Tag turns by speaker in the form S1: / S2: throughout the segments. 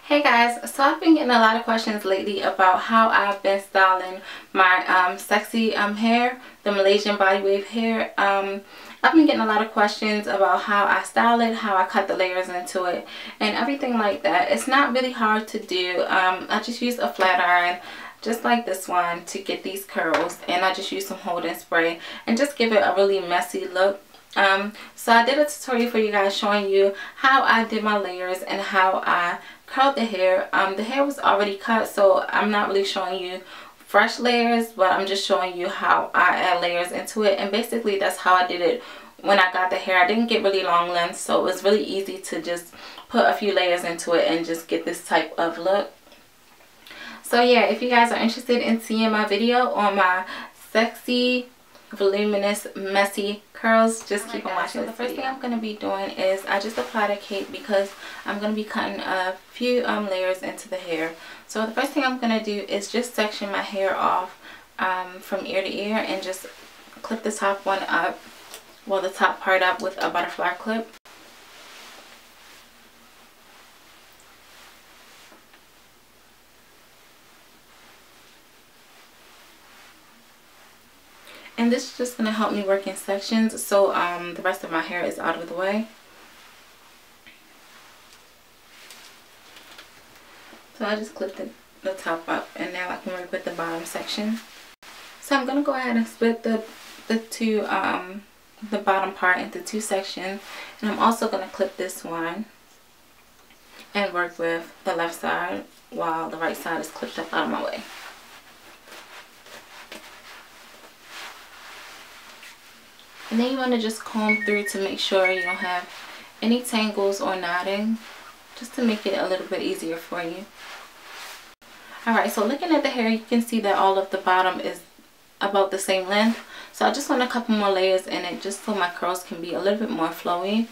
S1: Hey guys, so I've been getting a lot of questions lately about how I've been styling my sexy hair, the Malaysian body wave hair. I've been getting a lot of questions about how I style it, how I cut the layers into it, and everything like that. It's not really hard to do. I just use a flat iron, just like this one, to get these curls, and I just use some holding spray and just give it a really messy look. So I did a tutorial for you guys showing you how I did my layers and how I curled the hair. The hair was already cut, so I'm not really showing you fresh layers, but I'm just showing you how I add layers into it. And basically that's how I did it when I got the hair. I didn't get really long lengths, so it was really easy to just put a few layers into it and just get this type of look. So yeah, if you guys are interested in seeing my video on my sexy, voluminous, messy curls, just keep on watching. So the first thing I'm going to be doing is I just applied a cape because I'm going to be cutting a few layers into the hair. So the first thing I'm going to do is just section my hair off from ear to ear and just clip the top one up, well, the top part up with a butterfly clip. And this is just going to help me work in sections, so the rest of my hair is out of the way. So I just clipped the top up, and now I can work with the bottom section. So I'm going to go ahead and split the bottom part into two sections, and I'm also going to clip this one and work with the left side while the right side is clipped up out of my way. And then you want to just comb through to make sure you don't have any tangles or knotting, just to make it a little bit easier for you. Alright, so looking at the hair, you can see that all of the bottom is about the same length. So I just want a couple more layers in it just so my curls can be a little bit more flowy.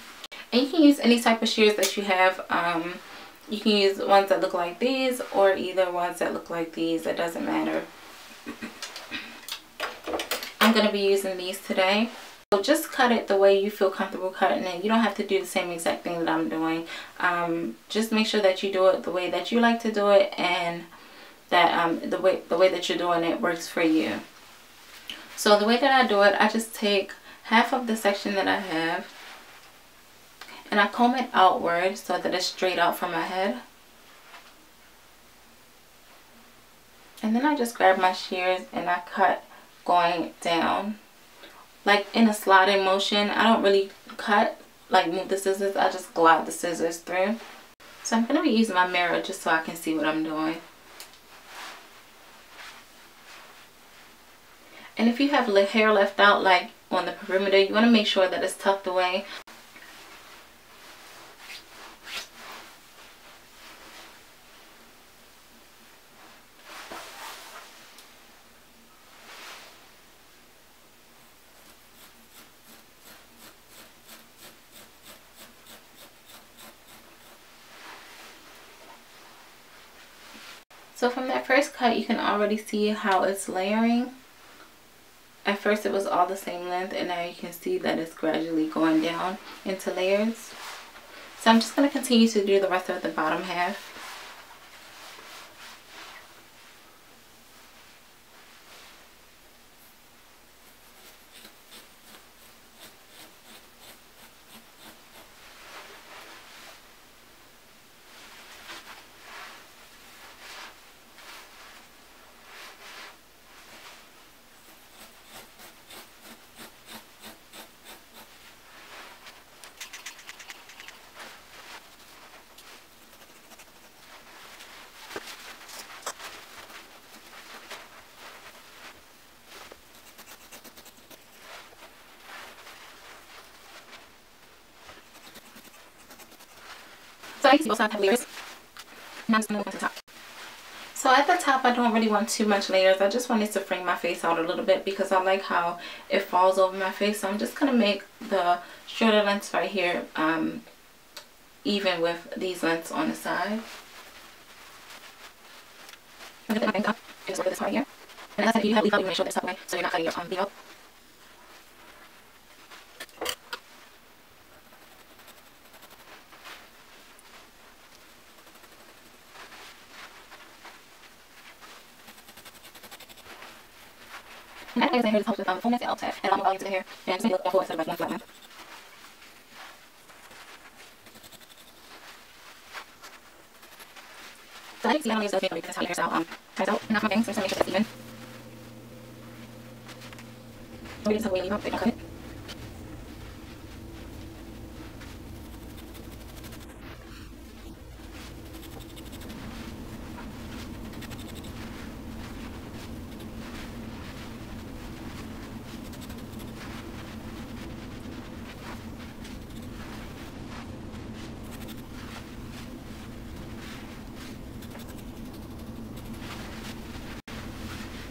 S1: And you can use any type of shears that you have. You can use ones that look like these or either ones that look like these. It doesn't matter. I'm going to be using these today. So just cut it the way you feel comfortable cutting it. You don't have to do the same exact thing that I'm doing. Just make sure that you do it the way that you like to do it, and that the way that you're doing it works for you. So the way that I do it, I just take half of the section that I have and I comb it outward so that it's straight out from my head. And then I just grab my shears and I cut going down, like in a sliding motion. I don't really cut, like move the scissors. I just glide the scissors through. So I'm going to be using my mirror just so I can see what I'm doing. And if you have hair left out, like on the perimeter, you want to make sure that it's tucked away. So from that first cut, you can already see how it's layering. At first it was all the same length, and now you can see that it's gradually going down into layers. So I'm just going to continue to do the rest of the bottom half. So I see both sides have layers. And I'm just going to move on to the top. So at the top, I don't really want too much layers. I just wanted to frame my face out a little bit because I like how it falls over my face. So I'm just going to make the shorter lengths right here even with these lengths on the side. I'm going to put my bangs up and just work this part here. And as I said, if you have leaf out, you want to make sure that it's tucked away so you're not cutting your leaf out. And adding layers in hair just helps with fullness. It helps add a lot more volume to the hair and just make it look more full instead of like one flat one. So as you can see, I don't use those because that's how your hairstyle turns out. And that's my thing, so just make sure that's even. So we just have a way to leave out, so you don't cut it.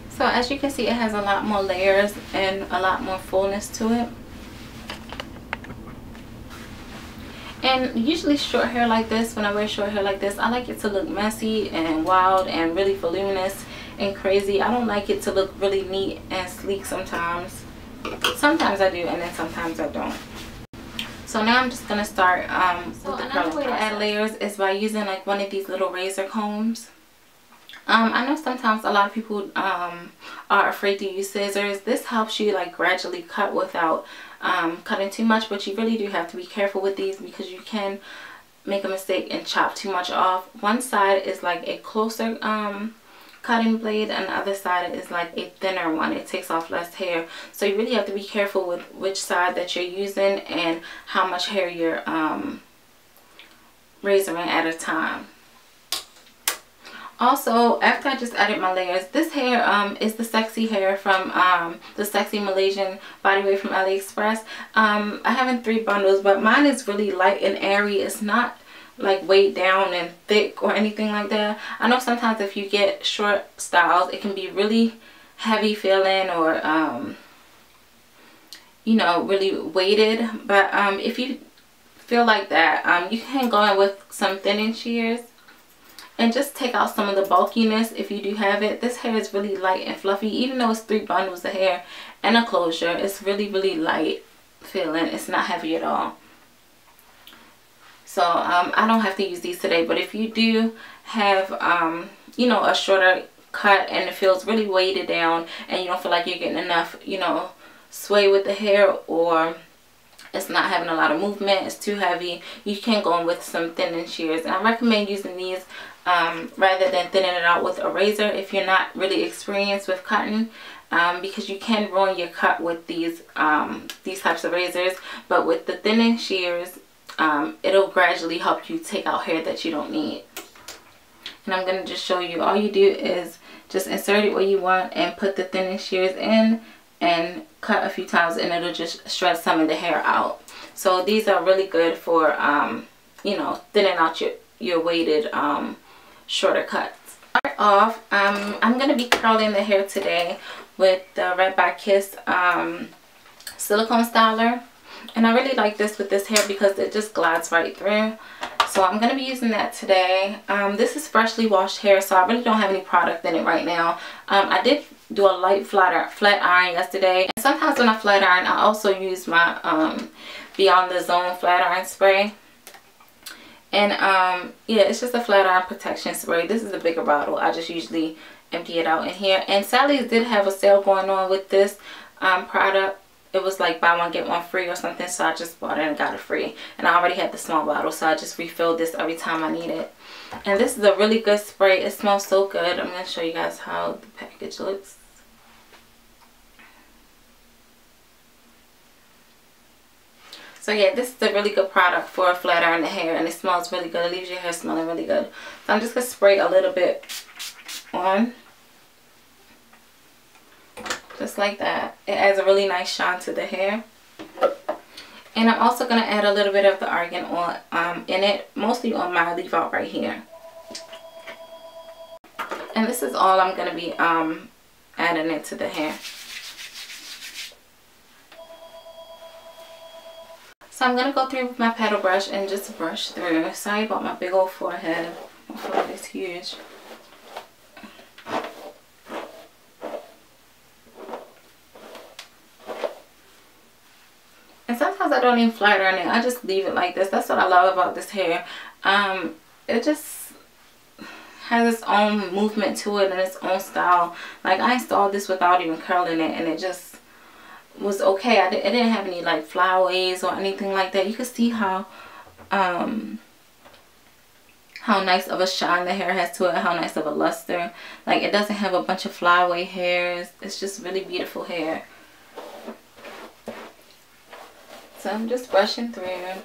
S1: So as you can see, it has a lot more layers and a lot more fullness to it. And usually short hair like this, when I wear short hair like this, I like it to look messy and wild and really voluminous and crazy. I don't like it to look really neat and sleek sometimes. Sometimes I do, and then sometimes I don't. So now I'm just going to start with the curling process. Another way to add layers is by using like one of these little razor combs. I know sometimes a lot of people are afraid to use scissors. This helps you like gradually cut without cutting too much, but you really do have to be careful with these because you can make a mistake and chop too much off. One side is like a closer cutting blade and the other side is like a thinner one. It takes off less hair, so you really have to be careful with which side that you're using and how much hair you're razoring at a time. Also, after I just added my layers, this hair is the Cexxy hair from the Cexxy Malaysian body wave from AliExpress. I have in 3 bundles, but mine is really light and airy. It's not like weighed down and thick or anything like that. I know sometimes if you get short styles, it can be really heavy feeling or you know, really weighted. But if you feel like that, you can go in with some thinning shears and just take out some of the bulkiness if you do have it. This hair is really light and fluffy. Even though it's 3 bundles of hair and a closure, it's really, really light feeling. It's not heavy at all. So I don't have to use these today. But if you do have, you know, a shorter cut and it feels really weighted down and you don't feel like you're getting enough, you know, sway with the hair, or it's not having a lot of movement, it's too heavy, you can go in with some thinning shears. And I recommend using these rather than thinning it out with a razor if you're not really experienced with cutting, because you can ruin your cut with these types of razors. But with the thinning shears, it'll gradually help you take out hair that you don't need. And I'm going to just show you. All you do is just insert it where you want and put the thinning shears in and cut a few times, and it'll just shred some of the hair out. So these are really good for you know, thinning out your weighted shorter cuts. Start off, I'm going to be curling the hair today with the Red by Kiss silicone styler. And I really like this with this hair because it just glides right through. So I'm going to be using that today. This is freshly washed hair, so I really don't have any product in it right now. I did do a light flat iron yesterday. And sometimes when I flat iron, I also use my Beyond the Zone flat iron spray. And yeah, it's just a flat iron protection spray. This is a bigger bottle. I just usually empty it out in here. And Sally's did have a sale going on with this product. It was like buy one get one free or something, so I just bought it and got it free. And I already had the small bottle, so I just refilled this every time I need it. And this is a really good spray. It smells so good. I'm going to show you guys how the package looks. So yeah, this is a really good product for flat iron the hair, and it smells really good. It leaves your hair smelling really good. So I'm just going to spray a little bit on. Just like that. It adds a really nice shine to the hair. And I'm also going to add a little bit of the argan oil in it, mostly on my leave out right here. And this is all I'm going to be adding into the hair. So I'm going to go through with my paddle brush and just brush through. Sorry about my big old forehead. My forehead is huge. And sometimes I don't even flat iron it. I just leave it like this. That's what I love about this hair. It just has its own movement to it and its own style. Like, I installed this without even curling it, and it just was okay. It didn't have any like flyaways or anything like that. You can see how nice of a shine the hair has to it, how nice of a luster. Like, it doesn't have a bunch of flyaway hairs. It's just really beautiful hair. So I'm just brushing through.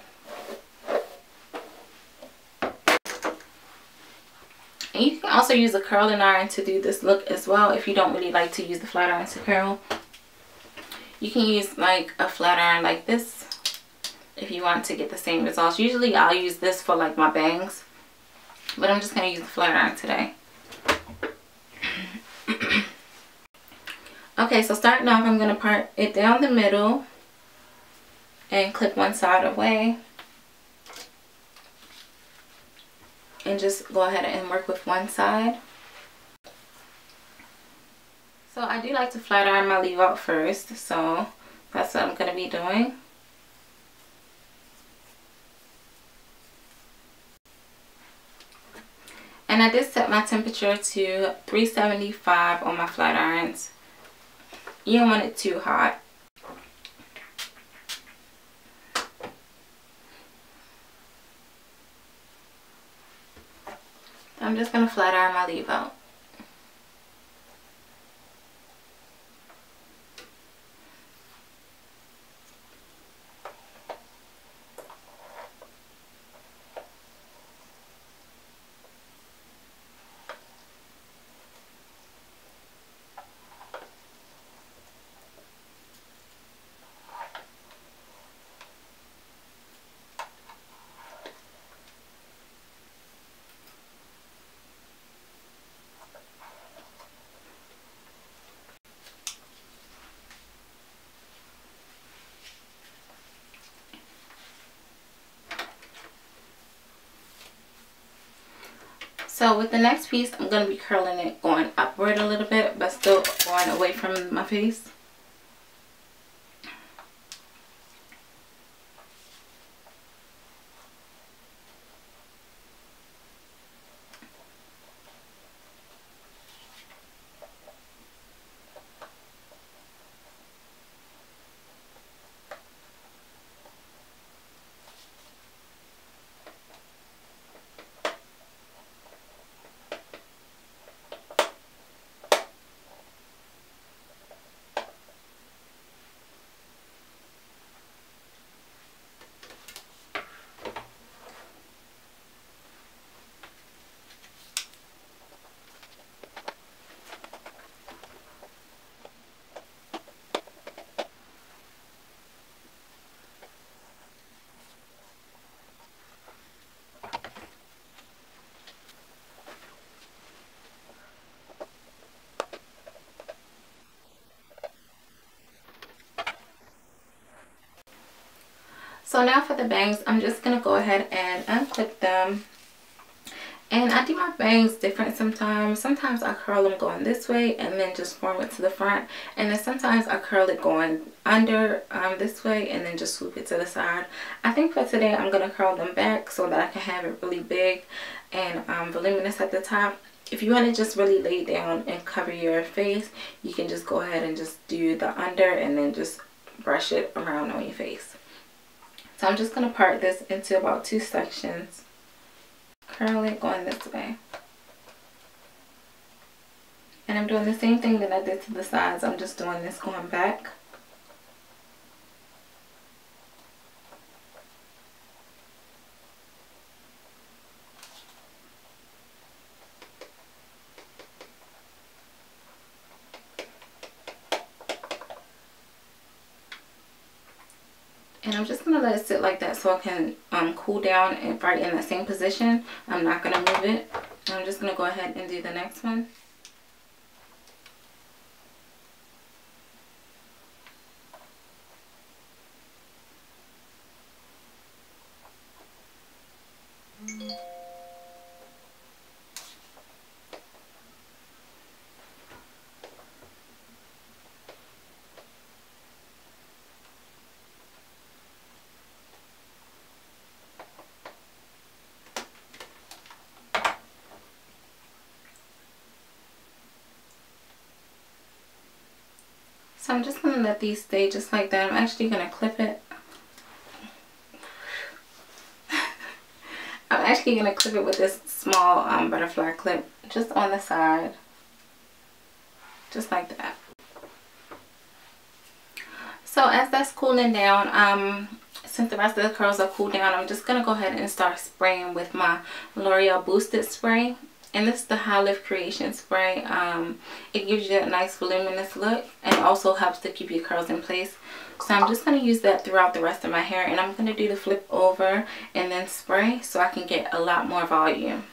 S1: And you can also use a curling iron to do this look as well if you don't really like to use the flat iron to curl. You can use like a flat iron like this if you want to get the same results. Usually I'll use this for like my bangs, but I'm just going to use the flat iron today. Okay, so starting off, I'm going to part it down the middle and clip one side away. And just go ahead and work with one side. So I do like to flat iron my leave out first, so that's what I'm going to be doing. And I did set my temperature to 375 on my flat irons. You don't want it too hot. I'm just going to flat iron my leave out. So with the next piece, I'm going to be curling it going upward a little bit, but still going away from my face. So now for the bangs, I'm just going to go ahead and unclip them. And I do my bangs different sometimes. Sometimes I curl them going this way and then just form it to the front. And then sometimes I curl it going under this way and then just swoop it to the side. I think for today I'm going to curl them back so that I can have it really big and voluminous at the top. If you want to just really lay down and cover your face, you can just go ahead and just do the under and then just brush it around on your face. So I'm just going to part this into about 2 sections. Curl it going this way. And I'm doing the same thing that I did to the sides. I'm just doing this going back. And I'm just going to let it sit like that so I can cool down and right in the same position. I'm not going to move it. I'm just going to go ahead and do the next one. So I'm just going to let these stay just like that. I'm actually going to clip it. I'm actually going to clip it with this small butterfly clip just on the side. Just like that. So as that's cooling down, since the rest of the curls are cooled down, I'm just going to go ahead and start spraying with my L'Oreal Boosted Spray. And this is the High Lift Creation Spray. It gives you a nice voluminous look and also helps to keep your curls in place. So I'm just going to use that throughout the rest of my hair. And I'm going to do the flip over and then spray so I can get a lot more volume.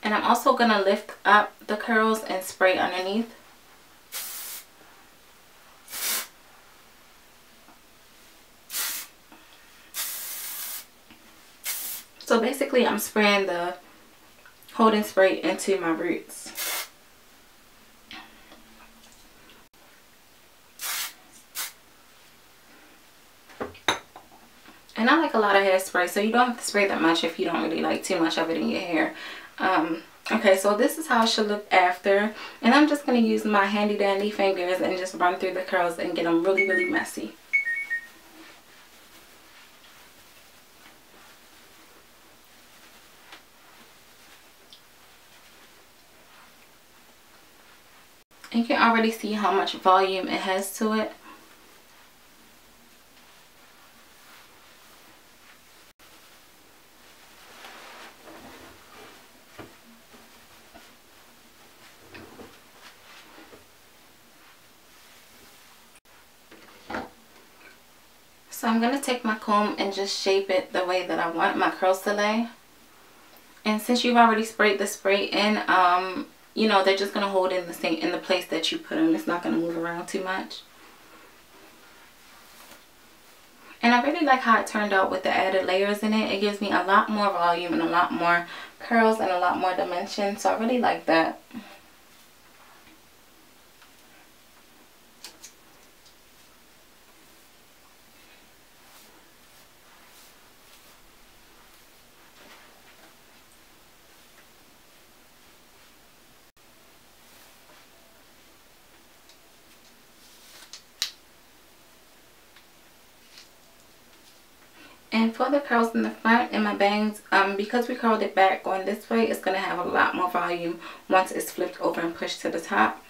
S1: And I'm also going to lift up the curls and spray underneath. So basically I'm spraying the holding spray into my roots. And I like a lot of hairspray, so you don't have to spray that much if you don't really like too much of it in your hair. Okay, so this is how it should look after. And I'm just going to use my handy dandy fingers and just run through the curls and get them really, really messy. And you can already see how much volume it has to it. So I'm going to take my comb and just shape it the way that I want my curls to lay. And since you've already sprayed the spray in, you know, they're just going to hold in the place that you put them. It's not going to move around too much. And I really like how it turned out with the added layers in it. It gives me a lot more volume and a lot more curls and a lot more dimension. So I really like that. And for the curls in the front and my bangs, because we curled it back going this way, it's going to have a lot more volume once it's flipped over and pushed to the top.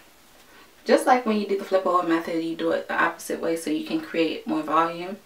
S1: Just like when you do the flip over method, you do it the opposite way so you can create more volume.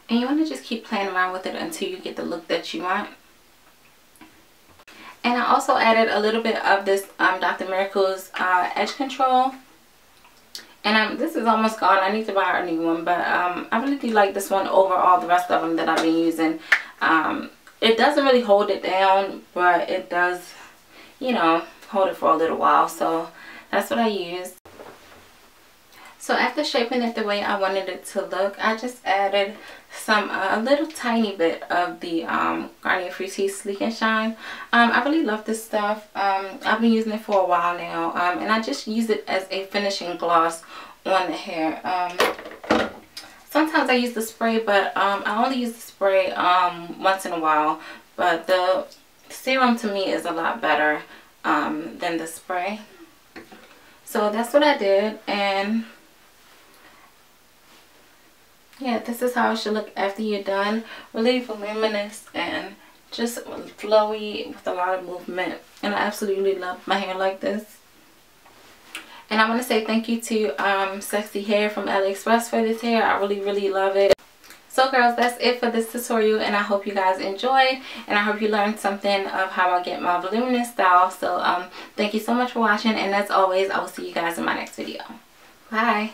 S1: And you want to just keep playing around with it until you get the look that you want. And I also added a little bit of this Dr. Miracle's edge control. And this is almost gone. I need to buy a new one. But I really do like this one over all the rest of them that I've been using. It doesn't really hold it down, but it does, you know, hold it for a little while. So that's what I used. So after shaping it the way I wanted it to look, I just added a little tiny bit of the Garnier Fructis Sleek and Shine. I really love this stuff. I've been using it for a while now, and I just use it as a finishing gloss on the hair. Sometimes I use the spray, but I only use the spray once in a while. But the serum to me is a lot better than the spray. So that's what I did, and yeah, this is how it should look after you're done. Really voluminous and just flowy with a lot of movement. And I absolutely love my hair like this. And I want to say thank you to Sexy Hair from AliExpress for this hair. I really love it. So girls, that's it for this tutorial, and I hope you guys enjoyed, and I hope you learned something of how I get my voluminous style. So thank you so much for watching, and as always, I will see you guys in my next video. Bye.